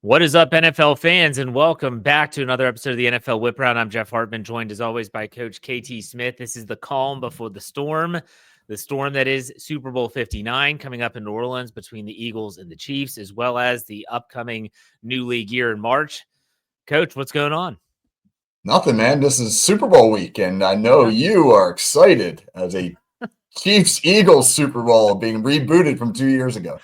What is up, NFL fans, and welcome back to another episode of the NFL Whip Round. I'm Jeff Hartman, joined as always by Coach KT Smith. This is the calm before the storm that is Super Bowl 59 coming up in New Orleans between the Eagles and the Chiefs, as well as the upcoming new league year in March. Coach, what's going on? Nothing, man. This is Super Bowl week, and I know you are excited as a Chiefs-Eagles Super Bowl being rebooted from 2 years ago.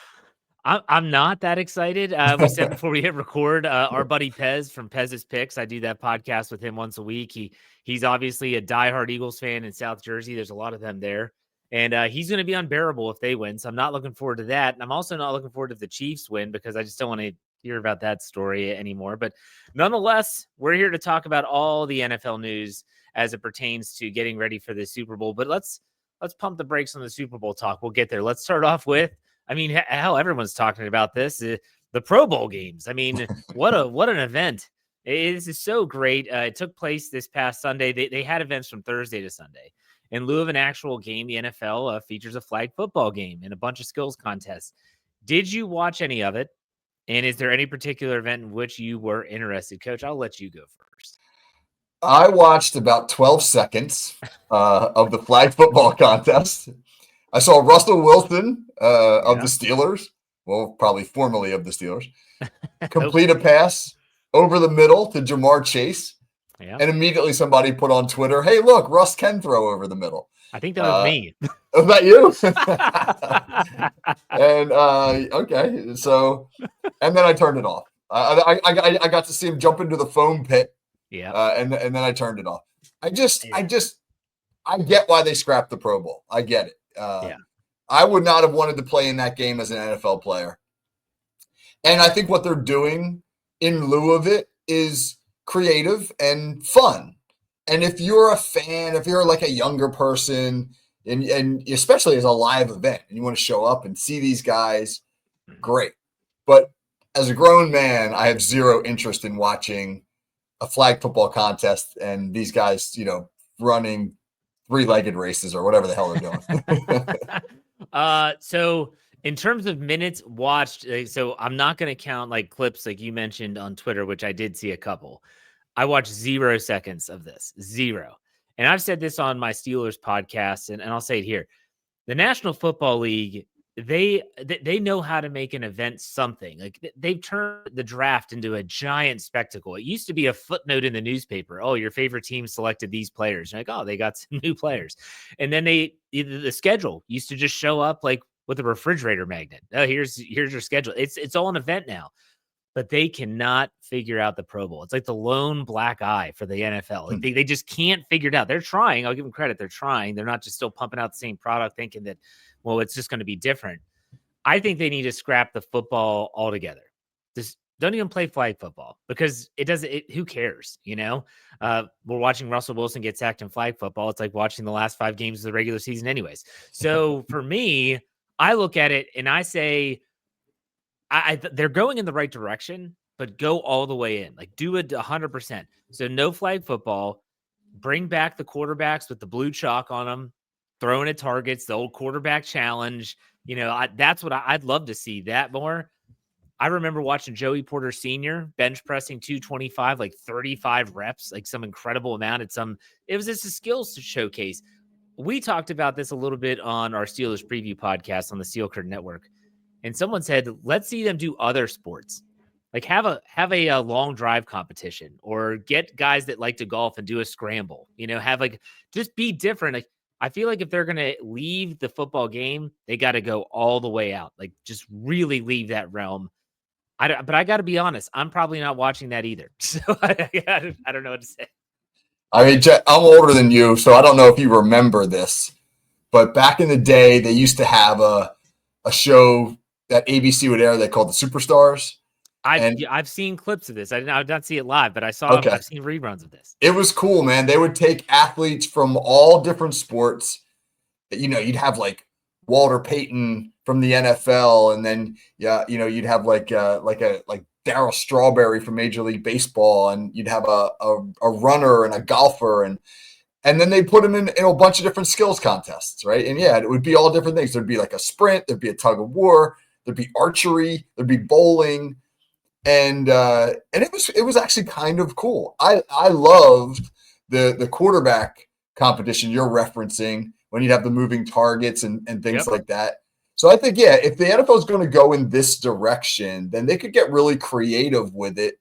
I'm not that excited. We said before we hit record, our buddy Pez from Pez's Picks, I do that podcast with him once a week. He's obviously a diehard Eagles fan in South Jersey. There's a lot of them there. And he's going to be unbearable if they win. So I'm not looking forward to that. And I'm also not looking forward to the Chiefs win because I just don't want to hear about that story anymore. But nonetheless, we're here to talk about all the NFL news as it pertains to getting ready for the Super Bowl. But let's pump the brakes on the Super Bowl talk. We'll get there. Let's start off with, I mean, hell, everyone's talking about this. The Pro Bowl games. I mean, what an event. This is so great. It took place this past Sunday. They had events from Thursday to Sunday. In lieu of an actual game, the NFL features a flag football game and a bunch of skills contests. Did you watch any of it? And is there any particular event in which you were interested? Coach, I'll let you go first. I watched about 12 seconds of the flag football contest. I saw Russell Wilson of the Steelers, well, probably formerly of the Steelers, complete a pass over the middle to Jamar Chase. Yeah. And immediately somebody put on Twitter, hey, look, Russ can throw over the middle. I think that was me. Was that you? And okay, so, and then I turned it off. I got to see him jump into the foam pit. Yeah. And then I turned it off. I get why they scrapped the Pro Bowl. I get it. I would not have wanted to play in that game as an NFL player. And I think what they're doing in lieu of it is creative and fun. And if you're a fan, if you're like a younger person, and especially as a live event, and you want to show up and see these guys, great. But as a grown man, I have zero interest in watching a flag football contest and these guys, running three-legged races or whatever the hell they're doing. So in terms of minutes watched, so I'm not going to count like clips like you mentioned on Twitter, which I did see a couple. I watched 0 seconds of this, 0. And I've said this on my Steelers podcast, and I'll say it here. The National Football League, they know how to make an event something. Like they've turned the draft into a giant spectacle. It used to be a footnote in the newspaper. Oh, your favorite team selected these players. You're like, oh, they got some new players. And then the schedule used to just show up like with a refrigerator magnet. Oh, here's your schedule. It's all an event now. But they cannot figure out the Pro Bowl. It's like the lone black eye for the NFL. Like they just can't figure it out. They're trying. I'll give them credit. They're trying. They're not just still pumping out the same product thinking that, well, it's just going to be different. I think they need to scrap the football altogether. Just don't even play flag football because who cares? We're watching Russell Wilson get sacked in flag football. It's like watching the last 5 games of the regular season anyways. So for me, I look at it and I say, they're going in the right direction, but go all the way in. Like do it 100%. So no flag football. Bring back the quarterbacks with the blue chalk on them, throwing at targets. The old quarterback challenge. That's what I'd love to see that more. I remember watching Joey Porter Sr. bench pressing 225, like 35 reps, like some incredible amount. It was just a skills showcase. We talked about this a little bit on our Steelers preview podcast on the Steel Curtain Network. And someone said, let's see them do other sports, like have a long drive competition or get guys that like to golf and do a scramble, just be different. Like, I feel like if they're going to leave the football game, they got to go all the way out, like just really leave that realm. But I got to be honest, I'm probably not watching that either. So I don't know what to say. I mean, I'm older than you, so I don't know if you remember this, but back in the day, they used to have a show that ABC would air they called the Superstars. I've seen clips of this. I did not see it live, but I've seen reruns of this. It was cool, man. They would take athletes from all different sports. You'd have like Walter Payton from the NFL, and then you'd have like Darryl Strawberry from Major League Baseball, and you'd have a runner and a golfer, and then they put them in a bunch of different skills contests, right? And it would be all different things. There'd be like a sprint, there'd be a tug of war, there'd be archery, there'd be bowling. and it was actually kind of cool. I loved the quarterback competition you're referencing when you'd have the moving targets and things like that. So I think, yeah, if the NFL is going to go in this direction, then they could get really creative with it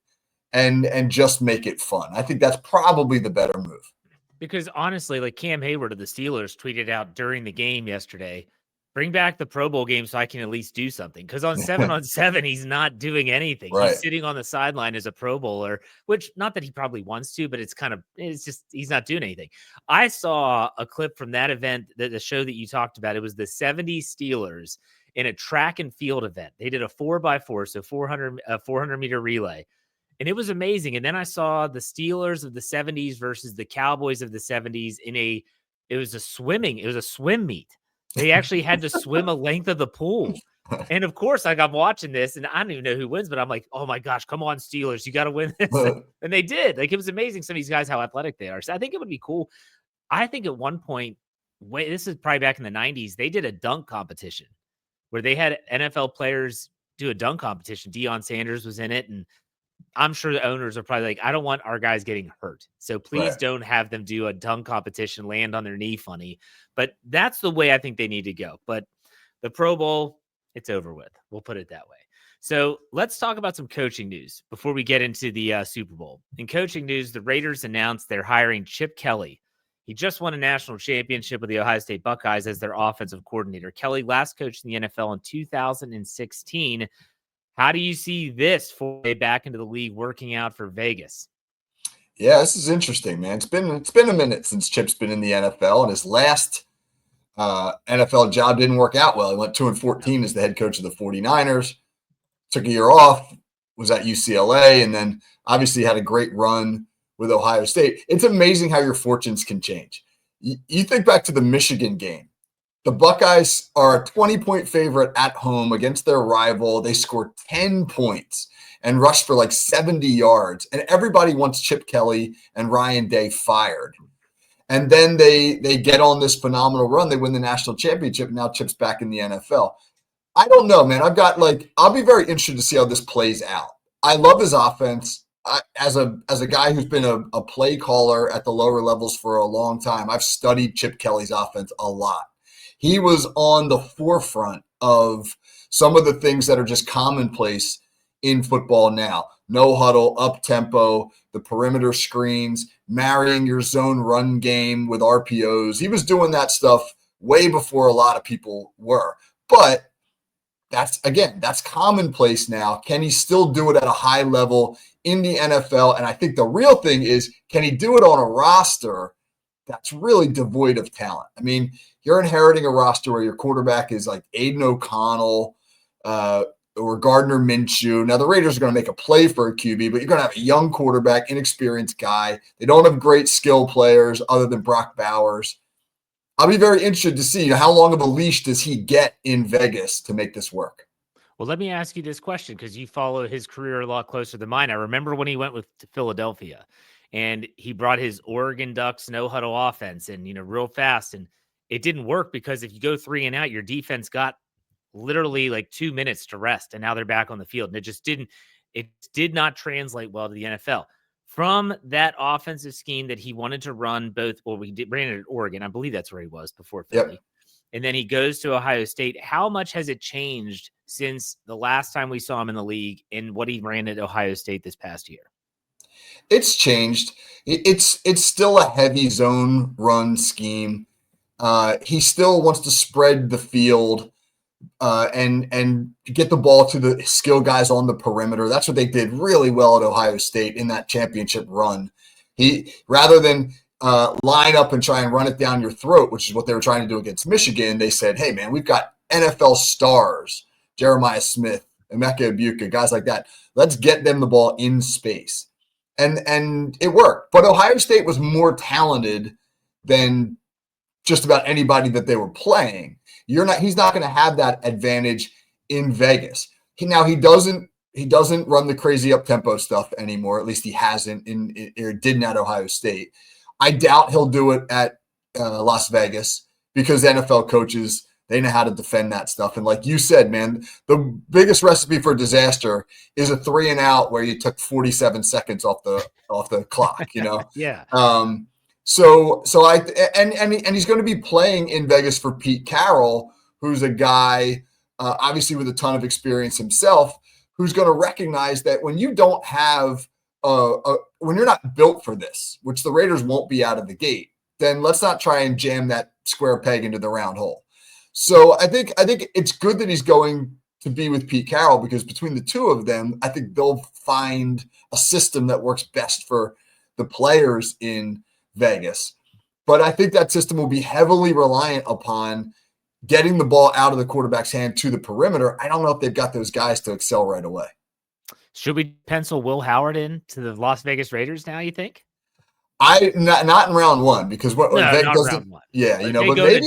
and just make it fun. I think that's probably the better move. Because honestly, like Cam Hayward of the Steelers tweeted out during the game yesterday, bring back the Pro Bowl game so I can at least do something. Because on 7-on-7, he's not doing anything. Right. He's sitting on the sideline as a Pro Bowler, which not that he probably wants to, but it's just he's not doing anything. I saw a clip from that event, the show that you talked about. It was the 70s Steelers in a track and field event. They did a 4x4, so 400-meter relay. And it was amazing. And then I saw the Steelers of the 70s versus the Cowboys of the 70s it was a swim meet. They actually had to swim a length of the pool. And of course, like I'm watching this and I don't even know who wins, but I'm like, oh my gosh, come on, Steelers, you got to win this. And they did. Like, it was amazing. Some of these guys, how athletic they are. So I think it would be cool. I think at one point, this is probably back in the 90s, they did a dunk competition where they had NFL players do a dunk competition. Deion Sanders was in it, and I'm sure the owners are probably like, I don't want our guys getting hurt. So please don't have them do a dunk competition, land on their knee funny. But that's the way I think they need to go. But the Pro Bowl, it's over with. We'll put it that way. So let's talk about some coaching news before we get into the Super Bowl. In coaching news, the Raiders announced they're hiring Chip Kelly. He just won a national championship with the Ohio State Buckeyes as their offensive coordinator. Kelly last coached in the NFL in 2016. How do you see this foray back into the league working out for Vegas? Yeah, this is interesting, man. It's been a minute since Chip's been in the NFL, and his last NFL job didn't work out well. He went 2-14 as the head coach of the 49ers, took a year off, was at UCLA, and then obviously had a great run with Ohio State. It's amazing how your fortunes can change. You think back to the Michigan game. The Buckeyes are a 20-point favorite at home against their rival. They scored 10 points and rushed for like 70 yards. And everybody wants Chip Kelly and Ryan Day fired. And then they get on this phenomenal run. They win the national championship. Now Chip's back in the NFL. I don't know, man. I'll be very interested to see how this plays out. I love his offense. As a guy who's been a play caller at the lower levels for a long time, I've studied Chip Kelly's offense a lot. He was on the forefront of some of the things that are just commonplace in football now. No huddle, up tempo, the perimeter screens, marrying your zone run game with RPOs. He was doing that stuff way before a lot of people were. But that's commonplace now. Can he still do it at a high level in the NFL? And I think the real thing is, can he do it on a roster that's really devoid of talent? I mean, you're inheriting a roster where your quarterback is like Aiden O'Connell or Gardner Minshew. Now, the Raiders are going to make a play for a QB, but you're going to have a young quarterback, inexperienced guy. They don't have great skill players other than Brock Bowers. I'll be very interested to see how long of a leash does he get in Vegas to make this work. Well, let me ask you this question, because you follow his career a lot closer than mine. I remember when he went to Philadelphia and he brought his Oregon Ducks no huddle offense and, real fast. And it didn't work because if you go 3 and out, your defense got literally like 2 minutes to rest. And now they're back on the field. And it did not translate well to the NFL. From that offensive scheme that he wanted to run ran it at Oregon. I believe that's where he was before Philly. Yep. And then he goes to Ohio State. How much has it changed since the last time we saw him in the league and what he ran at Ohio State this past year? It's changed. It's still a heavy zone run scheme. He still wants to spread the field and get the ball to the skill guys on the perimeter. That's what they did really well at Ohio State in that championship run. He, rather than line up and try and run it down your throat, which is what they were trying to do against Michigan, they said, hey, man, we've got NFL stars, Jeremiah Smith, Emeka Egbuka, guys like that. Let's get them the ball in space. And it worked. But Ohio State was more talented than just about anybody that they were playing. He's not going to have that advantage in Vegas. He doesn't run the crazy up tempo stuff anymore. At least he hasn't or didn't at Ohio State. I doubt he'll do it at Las Vegas because NFL coaches They know how to defend that stuff. And like you said, man, the biggest recipe for disaster is a 3 and out where you took 47 seconds off the clock, you know? Yeah. So he's going to be playing in Vegas for Pete Carroll, who's a guy, obviously with a ton of experience himself, who's going to recognize that when you don't have when you're not built for this, which the Raiders won't be out of the gate, then let's not try and jam that square peg into the round hole. So I think it's good that he's going to be with Pete Carroll, because between the two of them, I think they'll find a system that works best for the players in Vegas. But I think that system will be heavily reliant upon getting the ball out of the quarterback's hand to the perimeter. I don't know if they've got those guys to excel right away. Should we pencil Will Howard in to the Las Vegas Raiders now, you think? Not in round one, because what not round one. Yeah, but you know, but maybe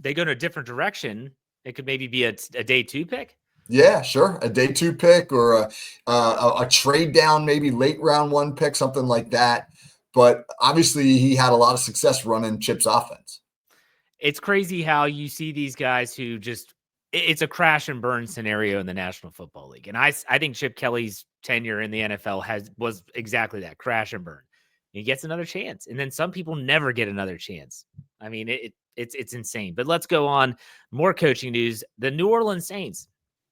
they go in a different direction. It could maybe be a day 2 pick. Yeah, sure. A day 2 pick, or a trade down, maybe late round 1 pick, something like that. But obviously he had a lot of success running Chip's offense. It's crazy how you see these guys who just, it's a crash and burn scenario in the National Football League. And I think Chip Kelly's tenure in the NFL was exactly that, crash and burn. He gets another chance. And then some people never get another chance. I mean, it's insane. But let's go on. More coaching news. The New Orleans Saints,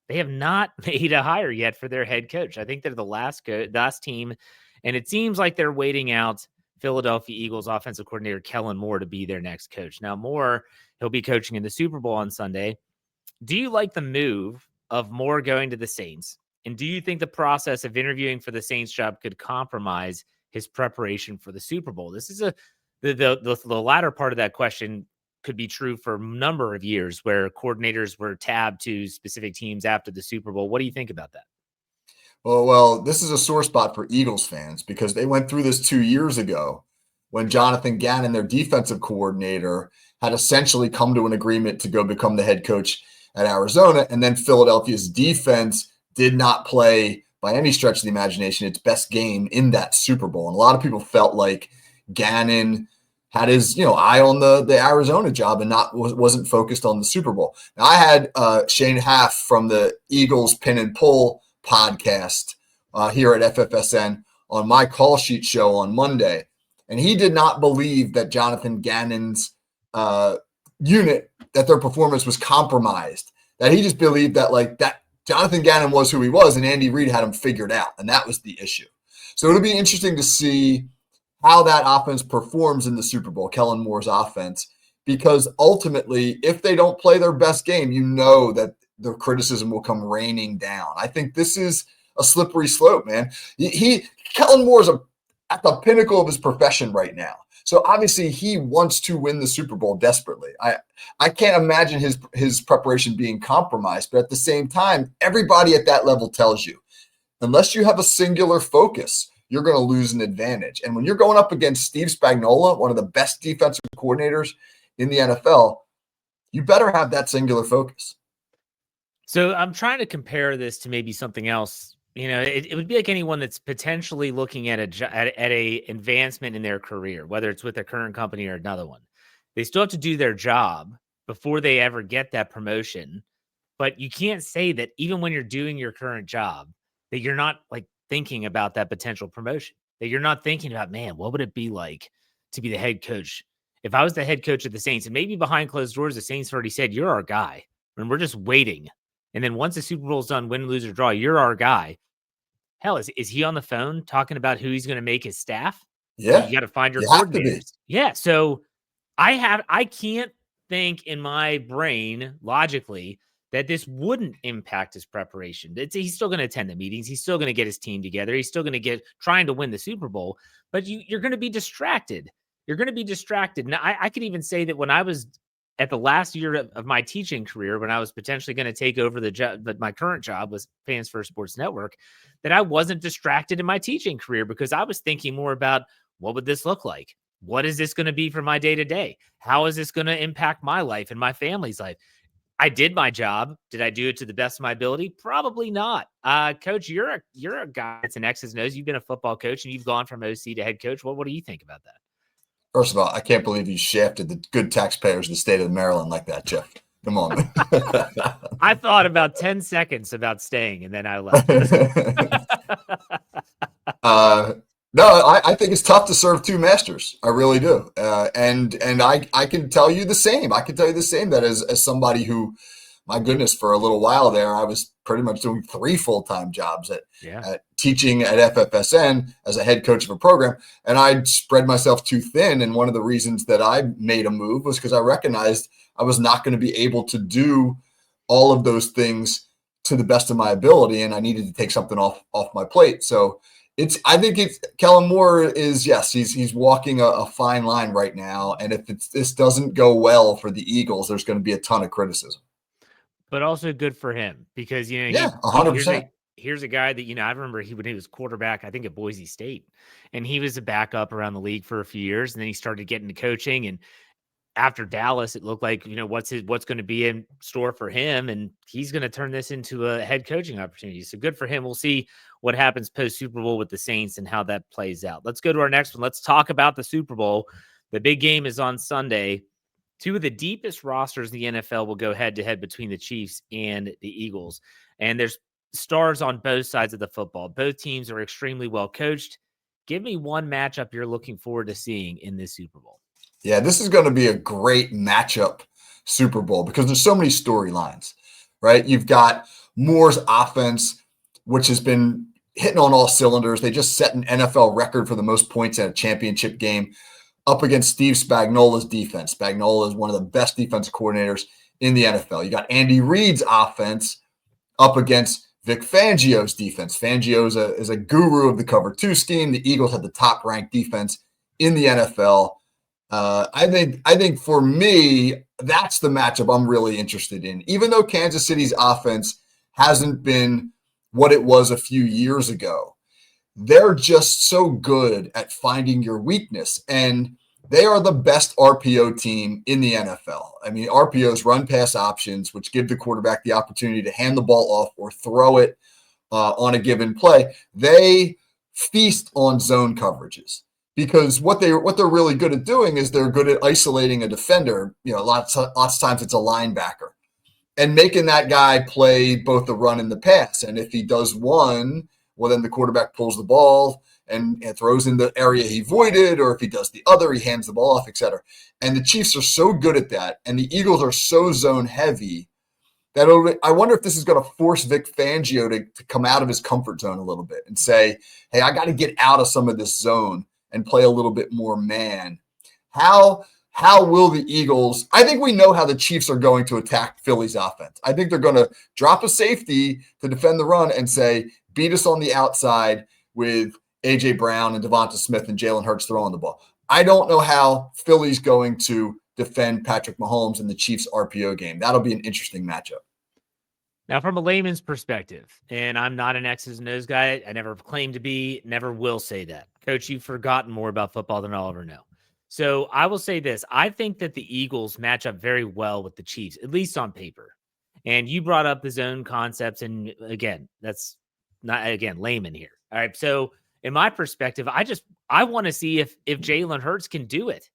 they have not made a hire yet for their head coach. I think they're the last team. And it seems like they're waiting out Philadelphia Eagles offensive coordinator Kellen Moore to be their next coach. Now, Moore, he'll be coaching in the Super Bowl on Sunday. Do you like the move of Moore going to the Saints? And do you think the process of interviewing for the Saints job could compromise his preparation for the Super Bowl? This is the latter part of that question could be true for a number of years, where coordinators were tabbed to specific teams after the Super Bowl. What do you think about that? Well, this is a sore spot for Eagles fans, because they went through this 2 years ago when Jonathan Gannon, their defensive coordinator, had essentially come to an agreement to go become the head coach at Arizona. And then Philadelphia's defense did not play, by any stretch of the imagination, its best game in that Super Bowl. And a lot of people felt like Gannon had his eye on the Arizona job and wasn't focused on the Super Bowl. Now, I had Shane Haff from the Eagles Pin and Pull podcast here at FFSN on my call sheet show on Monday, and he did not believe that Jonathan Gannon's unit, that their performance was compromised, that he just believed that Jonathan Gannon was who he was and Andy Reid had him figured out, and that was the issue. So it'll be interesting to see how that offense performs in the Super Bowl, Kellen Moore's offense, because ultimately, if they don't play their best game, that the criticism will come raining down. I think this is a slippery slope, man. Kellen Moore's at the pinnacle of his profession right now. So obviously he wants to win the Super Bowl desperately. I can't imagine his preparation being compromised, but at the same time, everybody at that level tells you, unless you have a singular focus, you're going to lose an advantage. And when you're going up against Steve Spagnuolo, one of the best defensive coordinators in the NFL, you better have that singular focus. So I'm trying to compare this to maybe something else. It would be like anyone that's potentially looking at a advancement in their career, whether it's with their current company or another one. They still have to do their job before they ever get that promotion. But you can't say that even when you're doing your current job, that you're not thinking about that potential promotion, that you're not thinking about, man, what would it be like to be the head coach? If I was the head coach of the Saints, and maybe behind closed doors, the Saints already said, you're our guy, and we're just waiting. And then once the Super Bowl's done, win, lose, or draw, you're our guy. Hell, is he on the phone talking about who he's going to make his staff? Yeah. You got to find your coordinators. Yeah. So I can't think in my brain logically that this wouldn't impact his preparation. He's still going to attend the meetings. He's still going to get his team together. He's still going to trying to win the Super Bowl, but you're going to be distracted. You're going to be distracted. Now, I could even say that when I was at the last year of my teaching career, when I was potentially going to take over the job, but my current job was Fans First Sports Network, that I wasn't distracted in my teaching career because I was thinking more about what would this look like? What is this going to be for my day-to-day? How is this going to impact my life and my family's life? I did my job. Did I do it to the best of my ability? Probably not. Coach, you're a guy that's an X's and O's. You've been a football coach and you've gone from OC to head coach. What do you think about that? First of all, I can't believe you shafted the good taxpayers of the state of Maryland like that, Jeff. Come on. I thought about 10 seconds about staying, and then I left. No, I think it's tough to serve two masters. I really do. And I can tell you the same. I can tell you the same that as somebody who, my goodness, for a little while there, I was pretty much doing 3 full-time jobs at teaching at FFSN as a head coach of a program. And I'd spread myself too thin. And one of the reasons that I made a move was because I recognized I was not going to be able to do all of those things to the best of my ability. And I needed to take something off my plate. So I think Kellen Moore is, yes, he's walking a fine line right now. And if this doesn't go well for the Eagles, there's going to be a ton of criticism. But also good for him because, 100%. Here's a guy that, I remember when he was quarterback, I think at Boise State, and he was a backup around the league for a few years. And then he started getting into coaching. And after Dallas, it looked like, what's going to be in store for him. And he's going to turn this into a head coaching opportunity. So good for him. We'll see what happens post Super Bowl with the Saints and how that plays out. Let's go to our next one. Let's talk about the Super Bowl. The big game is on Sunday. 2 of the deepest rosters in the NFL will go head to head between the Chiefs and the Eagles. And there's stars on both sides of the football. Both teams are extremely well coached. Give me one matchup you're looking forward to seeing in this Super Bowl. Yeah, this is going to be a great matchup Super Bowl because there's so many storylines, right? You've got Moore's offense, which has been hitting on all cylinders. They just set an NFL record for the most points at a championship game up against Steve Spagnuolo's defense. Spagnuolo is one of the best defensive coordinators in the NFL. You got Andy Reid's offense up against Vic Fangio's defense. Fangio is a guru of the cover 2 scheme. The Eagles had the top ranked defense in the NFL. I think for me, that's the matchup I'm really interested in. Even though Kansas City's offense hasn't been what it was a few years ago, they're just so good at finding your weakness. And they are the best RPO team in the NFL. I mean, RPOs, run pass options, which give the quarterback the opportunity to hand the ball off or throw it on a given play. They feast on zone coverages. Because what they're really good at doing is they're good at isolating a defender. Lots of times it's a linebacker, and making that guy play both the run and the pass. And if he does one, well, then the quarterback pulls the ball and throws in the area he voided, or if he does the other, he hands the ball off, etc. And the Chiefs are so good at that, and the Eagles are so zone heavy that I wonder if this is going to force Vic Fangio to come out of his comfort zone a little bit and say, hey, I got to get out of some of this zone and play a little bit more man. How will the Eagles? I think we know how the Chiefs are going to attack Philly's offense. I think they're going to drop a safety to defend the run and say, beat us on the outside with A.J. Brown and Devonta Smith and Jalen Hurts throwing the ball. I don't know how Philly's going to defend Patrick Mahomes in the Chiefs RPO game. That'll be an interesting matchup. Now, from a layman's perspective, and I'm not an X's and O's guy. I never claimed to be, never will say that. Coach, you've forgotten more about football than I'll ever know. So I will say this. I think that the Eagles match up very well with the Chiefs, at least on paper. And you brought up the zone concepts. And again, that's not, layman here. All right. So in my perspective, I want to see if Jalen Hurts can do it.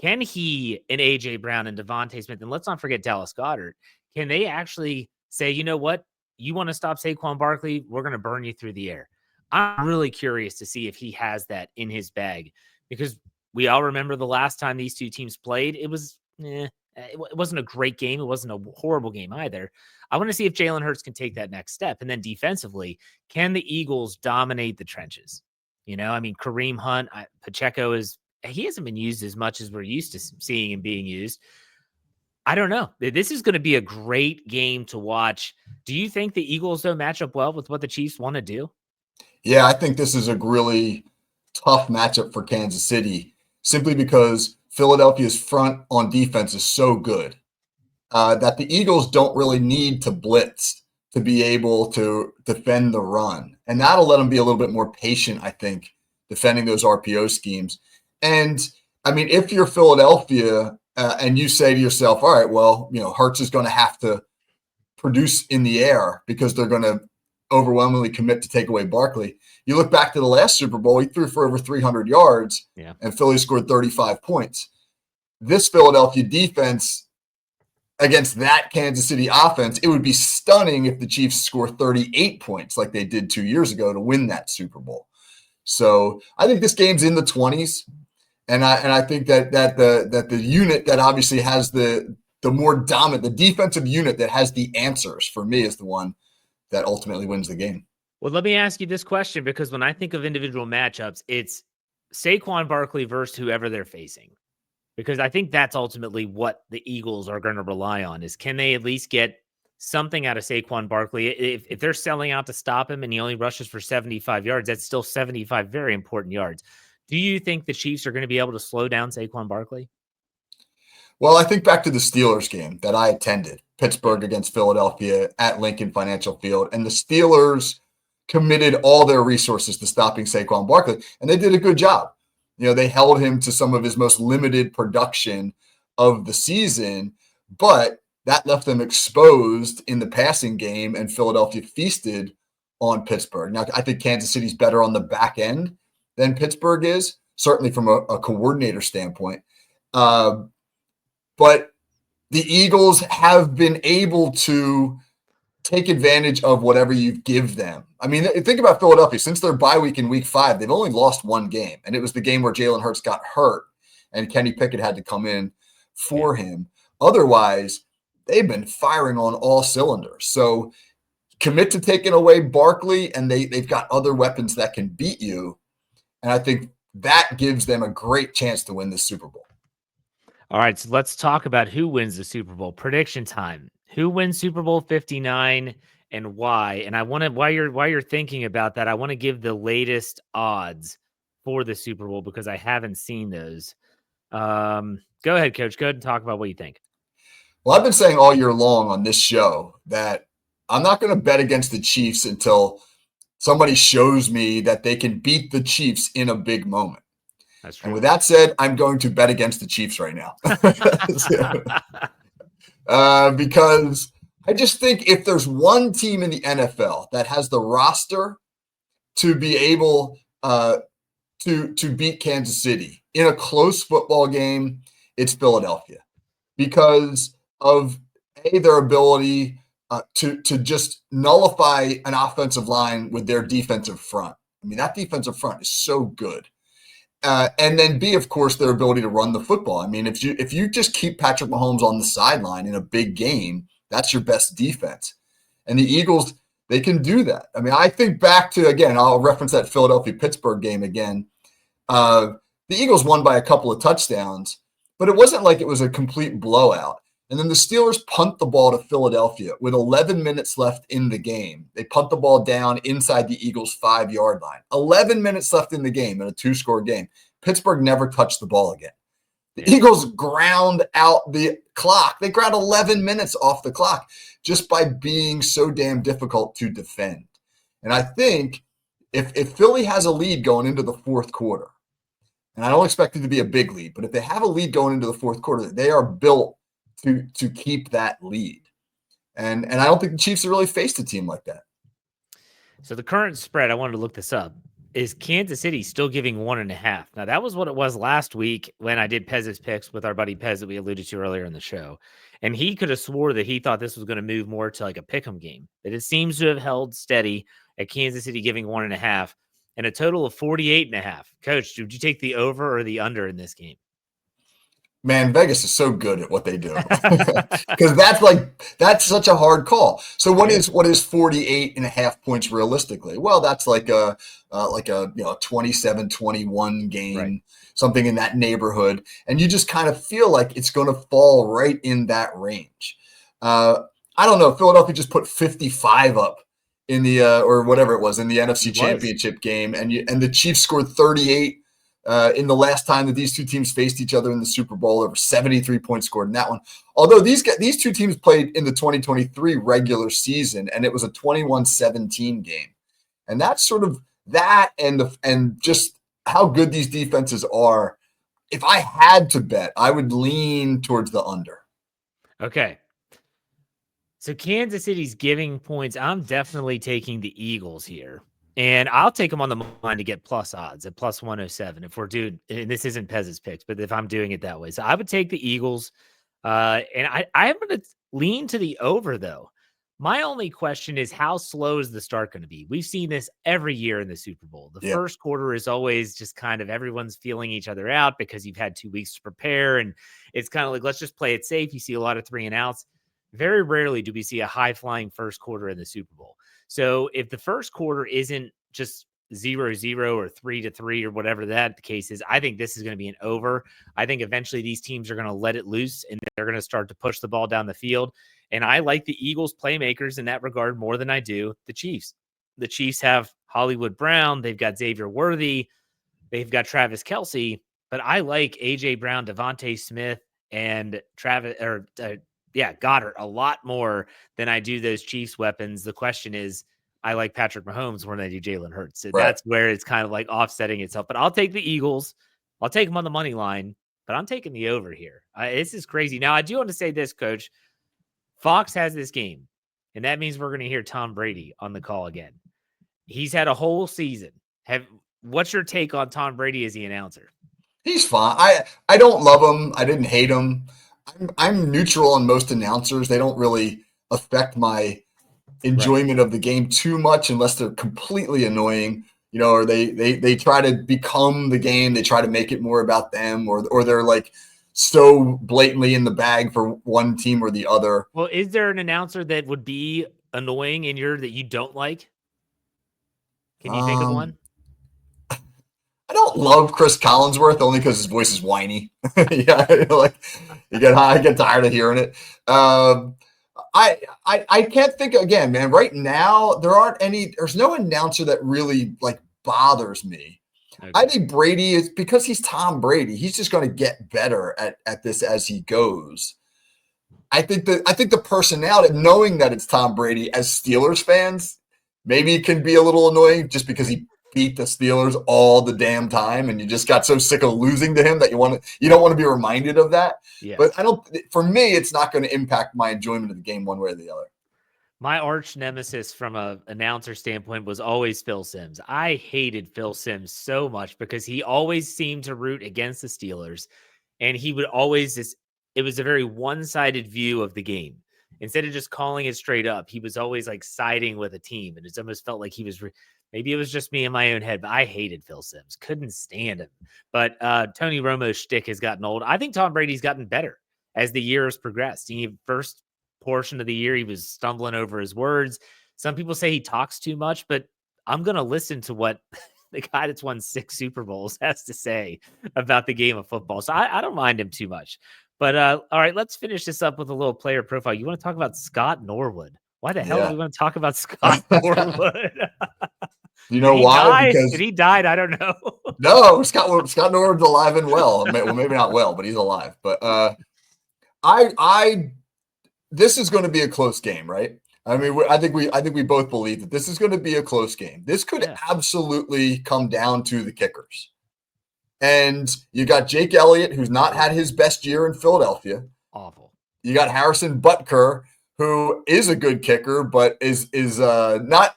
Can he and A.J. Brown and Devontae Smith, and let's not forget Dallas Goedert, can they actually say, you know what? You want to stop Saquon Barkley? We're going to burn you through the air. I'm really curious to see if he has that in his bag, because we all remember the last time these two teams played. It wasn't a great game. It wasn't a horrible game either. I want to see if Jalen Hurts can take that next step. And then defensively, can the Eagles dominate the trenches? Kareem Hunt, Pacheco he hasn't been used as much as we're used to seeing him being used. I don't know. This is going to be a great game to watch. Do you think the Eagles don't match up well with what the Chiefs want to do? Yeah, I think this is a really tough matchup for Kansas City, simply because Philadelphia's front on defense is so good that the Eagles don't really need to blitz to be able to defend the run. And that'll let them be a little bit more patient, I think, defending those RPO schemes. And, if you're Philadelphia and you say to yourself, all right, well, Hurts is going to have to produce in the air because they're going to overwhelmingly commit to take away Barkley. You look back to the last Super Bowl, he threw for over 300 yards, and Philly scored 35 points. This Philadelphia defense, against that Kansas City offense, it would be stunning if the Chiefs score 38 points like they did 2 years ago to win that Super Bowl. So I think this game's in the 20s. And I think that the unit that obviously has the more dominant, the defensive unit that has the answers for me is the one that ultimately wins the game. Well, let me ask you this question, because when I think of individual matchups, it's Saquon Barkley versus whoever they're facing. Because I think that's ultimately what the Eagles are going to rely on, is can they at least get something out of Saquon Barkley? If they're selling out to stop him and he only rushes for 75 yards, that's still 75 very important yards. Do you think the Chiefs are going to be able to slow down Saquon Barkley? Well, I think back to the Steelers game that I attended, Pittsburgh against Philadelphia at Lincoln Financial Field, and the Steelers committed all their resources to stopping Saquon Barkley, and they did a good job. They held him to some of his most limited production of the season, but that left them exposed in the passing game, and Philadelphia feasted on Pittsburgh. Now, I think Kansas City's better on the back end than Pittsburgh is, certainly from a coordinator standpoint. But the Eagles have been able to take advantage of whatever you give them. I mean, think about Philadelphia. Since their bye week in week 5, they've only lost one game, and it was the game where Jalen Hurts got hurt and Kenny Pickett had to come in for him. Otherwise, they've been firing on all cylinders. So commit to taking away Barkley, and they've got other weapons that can beat you. And I think that gives them a great chance to win the Super Bowl. All right, so let's talk about who wins the Super Bowl. Prediction time. Who wins Super Bowl 59 and why? And I want to, while you're thinking about that, I want to give the latest odds for the Super Bowl because I haven't seen those. Go ahead, Coach. Go ahead and talk about what you think. Well, I've been saying all year long on this show that I'm not going to bet against the Chiefs until somebody shows me that they can beat the Chiefs in a big moment. That's true. And with that said, I'm going to bet against the Chiefs right now. Because I just think if there's one team in the NFL that has the roster to be able to beat Kansas City in a close football game, it's Philadelphia, because of their ability to just nullify an offensive line with their defensive front. I mean, that defensive front is so good. And then B, of course, their ability to run the football. I mean, if you just keep Patrick Mahomes on the sideline in a big game, that's your best defense. And the Eagles, they can do that. I mean, I think back to, again, I'll reference that Philadelphia-Pittsburgh game again. The Eagles won by a couple of touchdowns, but it wasn't like it was a complete blowout. And then the Steelers punt the ball to Philadelphia with 11 minutes left in the game. They punt the ball down inside the Eagles' 5-yard line. 11 minutes left in the game in a 2-score game. Pittsburgh never touched the ball again. The Eagles ground out the clock. They ground 11 minutes off the clock just by being so damn difficult to defend. And I think if Philly has a lead going into the fourth quarter, and I don't expect it to be a big lead, but if they have a lead going into the fourth quarter, they are built to keep that lead. And I don't think the Chiefs have really faced a team like that. So the current spread, I wanted to look this up, is Kansas City still giving 1.5. Now, that was what it was last week when I did Pez's picks with our buddy Pez that we alluded to earlier in the show. And he could have swore that he thought this was going to move more to like a pick'em game. But it seems to have held steady at Kansas City giving 1.5 and a total of 48.5. Coach, would you take the over or the under in this game? Man, Vegas is so good at what they do because that's such a hard call. So what is 48.5 points realistically? Well, that's like a 27-21 game, right, something in that neighborhood. And you just kind of feel like it's going to fall right in that range. I don't know. Philadelphia just put 55 up in the or whatever it was in the NFC Championship game, and the Chiefs scored 38. In the last time that these two teams faced each other in the Super Bowl, there were 73 points scored in that one. Although these two teams played in the 2023 regular season, and it was a 21-17 game. And that's sort of that and just how good these defenses are. If I had to bet, I would lean towards the under. Okay. So Kansas City's giving points. I'm definitely taking the Eagles here. And I'll take them on the line to get plus odds at plus 107 if we're doing, and this isn't Pez's picks, but if I'm doing it that way. So I would take the Eagles. And I'm going to lean to the over, though. My only question is, how slow is the start going to be? We've seen this every year in the Super Bowl. The first quarter is always just kind of everyone's feeling each other out because you've had 2 weeks to prepare. And it's kind of like, let's just play it safe. You see a lot of 3 and outs. Very rarely do we see a high flying first quarter in the Super Bowl. So if the first quarter isn't just 0-0 or 3-3 or whatever that the case is, I think this is going to be an over. I think eventually these teams are going to let it loose and they're going to start to push the ball down the field. And I like the Eagles playmakers in that regard more than I do the Chiefs. The Chiefs have Hollywood Brown. They've got Xavier Worthy. They've got Travis Kelce. But I like A.J. Brown, Devontae Smith, and Goddard a lot more than I do those Chiefs weapons. The question is, I like Patrick Mahomes more than I do Jalen Hurts. So that's where it's kind of like offsetting itself. But I'll take the Eagles. I'll take them on the money line, but I'm taking the over here. This is crazy. Now, I do want to say this, Coach. Fox has this game, and that means we're going to hear Tom Brady on the call again. He's had a whole season. What's your take on Tom Brady as the announcer? He's fine. I don't love him. I didn't hate him. I'm neutral on most announcers. They don't really affect my enjoyment of the game too much unless they're completely annoying, or they try to become the game. They try to make it more about them, or they're like so blatantly in the bag for one team or the other. Well, is there an announcer that would be annoying that you don't like? Can you think of one? I don't love Chris Collinsworth only because his voice is whiny. Yeah, I get tired of hearing it. I can't think again, man. Right now, there's no announcer that really bothers me. Okay. I think Brady is, because he's Tom Brady, he's just going to get better at this as he goes. I think the personality, knowing that it's Tom Brady, as Steelers fans, maybe it can be a little annoying just because he beat the Steelers all the damn time, and you just got so sick of losing to him that you don't want to be reminded of that. Yes. But for me, it's not going to impact my enjoyment of the game one way or the other. My arch nemesis from an announcer standpoint was always Phil Simms. I hated Phil Simms so much because he always seemed to root against the Steelers, and he would always it was a very one-sided view of the game. Instead of just calling it straight up, he was always siding with a team, and it almost felt like he was maybe it was just me in my own head, but I hated Phil Simms. Couldn't stand him. But Tony Romo's shtick has gotten old. I think Tom Brady's gotten better as the year has progressed. First portion of the year, he was stumbling over his words. Some people say he talks too much, but I'm going to listen to what the guy that's won 6 Super Bowls has to say about the game of football. So I don't mind him too much. But all right, let's finish this up with a little player profile. You want to talk about Scott Norwood? Why the hell do we want to talk about Scott Norwood? You know why? Because he died. I don't know. No, Scott Norwood's alive and well. Well, maybe not well, but he's alive. But this is going to be a close game, right? I mean, I think we both believe that this is going to be a close game. This could absolutely come down to the kickers. And you got Jake Elliott, who's not had his best year in Philadelphia. Awful. You got Harrison Butker, who is a good kicker, but did not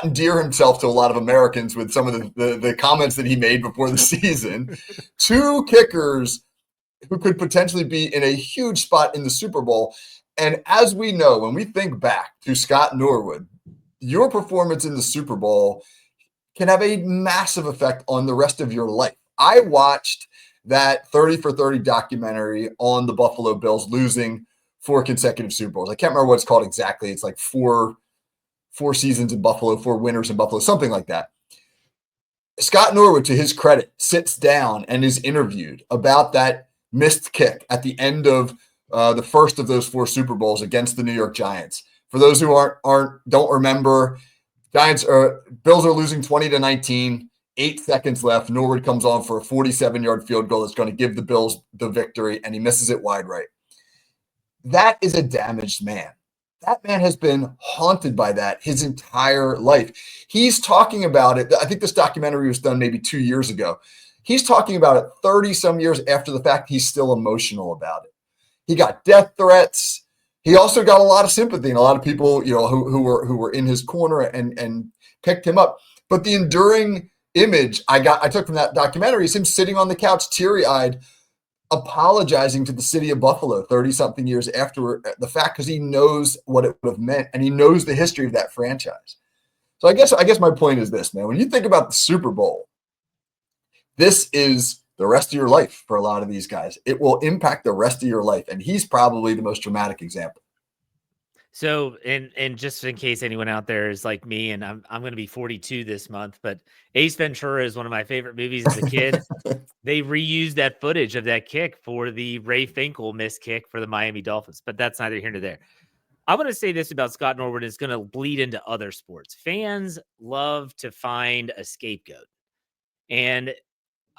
endear himself to a lot of Americans with some of the comments that he made before the season. 2 kickers who could potentially be in a huge spot in the Super Bowl. And as we know, when we think back to Scott Norwood, your performance in the Super Bowl can have a massive effect on the rest of your life. I watched that 30 for 30 documentary on the Buffalo Bills losing 4 consecutive Super Bowls. I can't remember what it's called exactly. It's like 4 seasons in Buffalo, 4 winners in Buffalo, something like that. Scott Norwood, to his credit, sits down and is interviewed about that missed kick at the end of the first of those 4 Super Bowls against the New York Giants. For those who don't remember, Bills are losing 20-19, 8 seconds left. Norwood comes on for a 47-yard field goal that's going to give the Bills the victory, and he misses it wide right. That is a damaged man. That man has been haunted by that his entire life. He's talking about it. I think this documentary was done maybe 2 years ago. He's talking about it 30-some years after the fact. He's still emotional about it. He got death threats. He also got a lot of sympathy, and a lot of people, who were in his corner and picked him up. But the enduring image I took from that documentary is him sitting on the couch, teary-eyed, apologizing to the city of Buffalo 30-something years after the fact because he knows what it would have meant and he knows the history of that franchise. So I guess my point is this, man. When you think about the Super Bowl, this is the rest of your life for a lot of these guys. It will impact the rest of your life, and he's probably the most dramatic example. So, and just in case anyone out there is like me, and I'm going to be 42 this month, but Ace Ventura is one of my favorite movies as a kid. They reused that footage of that kick for the Ray Finkel missed kick for the Miami Dolphins, but that's neither here nor there. I want to say this about Scott Norwood is going to bleed into other sports. Fans love to find a scapegoat, and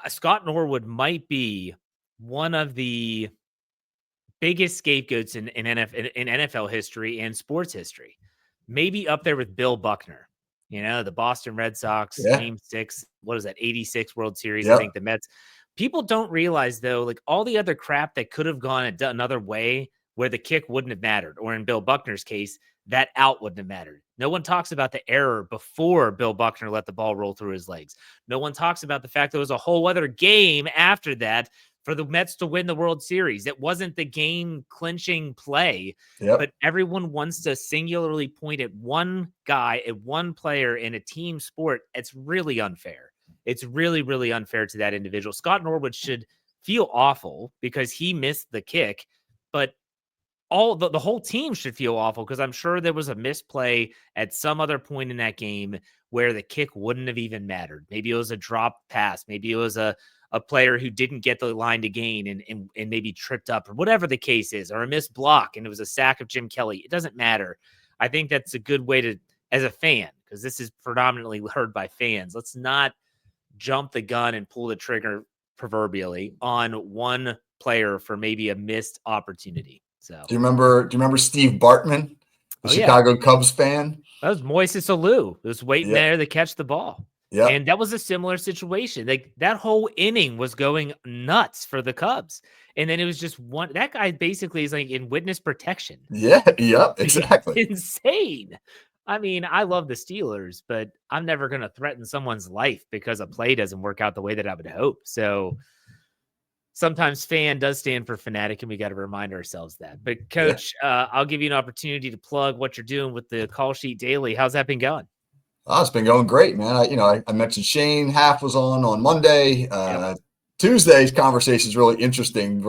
Scott Norwood might be one of the biggest scapegoats in NFL history and sports history. Maybe up there with Bill Buckner. You know, the Boston Red Sox, Game 6, what is that, 86 World Series, I think the Mets. People don't realize, though, like all the other crap that could have gone another way where the kick wouldn't have mattered, or in Bill Buckner's case, that out wouldn't have mattered. No one talks about the error before Bill Buckner let the ball roll through his legs. No one talks about the fact there was a whole other game after that for the Mets to win the World Series. It wasn't the game-clinching play, but everyone wants to singularly point at one guy, at one player in a team sport. It's really unfair. It's really, really unfair to that individual. Scott Norwood should feel awful because he missed the kick, but the whole team should feel awful because I'm sure there was a misplay at some other point in that game where the kick wouldn't have even mattered. Maybe it was a drop pass. Maybe it was a player who didn't get the line to gain and maybe tripped up, or whatever the case is, or a missed block and it was a sack of Jim Kelly. It doesn't matter. I think that's a good way to, as a fan, because this is predominantly heard by fans, let's not jump the gun and pull the trigger proverbially on one player for maybe a missed opportunity. So do you remember Steve Bartman, the Chicago Cubs fan? That was Moises Alou. It was waiting there to catch the ball. Yeah. And that was a similar situation. Like that whole inning was going nuts for the Cubs. And then it was just one. That guy basically is like in witness protection. Yeah. Yep. Exactly. It's insane. I mean, I love the Steelers, but I'm never going to threaten someone's life because a play doesn't work out the way that I would hope. So sometimes fan does stand for fanatic, and we got to remind ourselves that. But Coach, I'll give you an opportunity to plug what you're doing with the Call Sheet Daily. How's that been going? Oh, it's been going great, man. I mentioned Shane Half was on Monday. Tuesday's conversation is really interesting.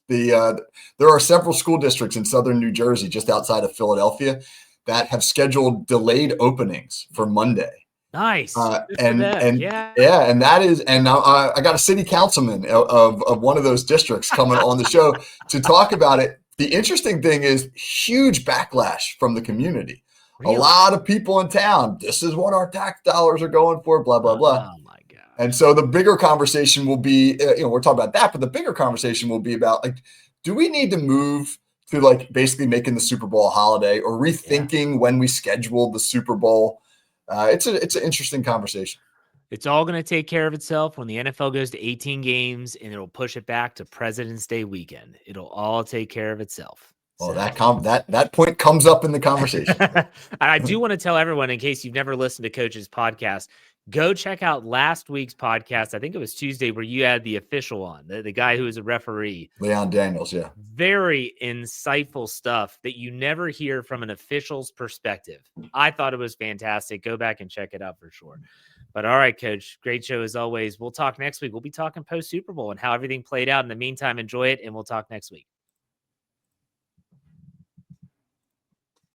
There are several school districts in southern New Jersey, just outside of Philadelphia, that have scheduled delayed openings for Monday. Nice. And that is, and I got a city councilman of one of those districts coming on the show to talk about it. The interesting thing is huge backlash from the community. Really? A lot of people in town, this is what our tax dollars are going for, blah, blah, blah. Oh, my God. And so the bigger conversation will be, we're talking about that, but the bigger conversation will be about, like, do we need to move to, like, basically making the Super Bowl a holiday or rethinking when we scheduled the Super Bowl? It's an interesting conversation. It's all going to take care of itself when the NFL goes to 18 games, and it'll push it back to President's Day weekend. It'll all take care of itself. Well, that point comes up in the conversation. I do want to tell everyone, in case you've never listened to Coach's podcast, go check out last week's podcast. I think it was Tuesday, where you had the official on, the guy who is a referee. Leon Daniels, yeah. Very insightful stuff that you never hear from an official's perspective. I thought it was fantastic. Go back and check it out for sure. But all right, Coach, great show as always. We'll talk next week. We'll be talking post-Super Bowl and how everything played out. In the meantime, enjoy it, and we'll talk next week.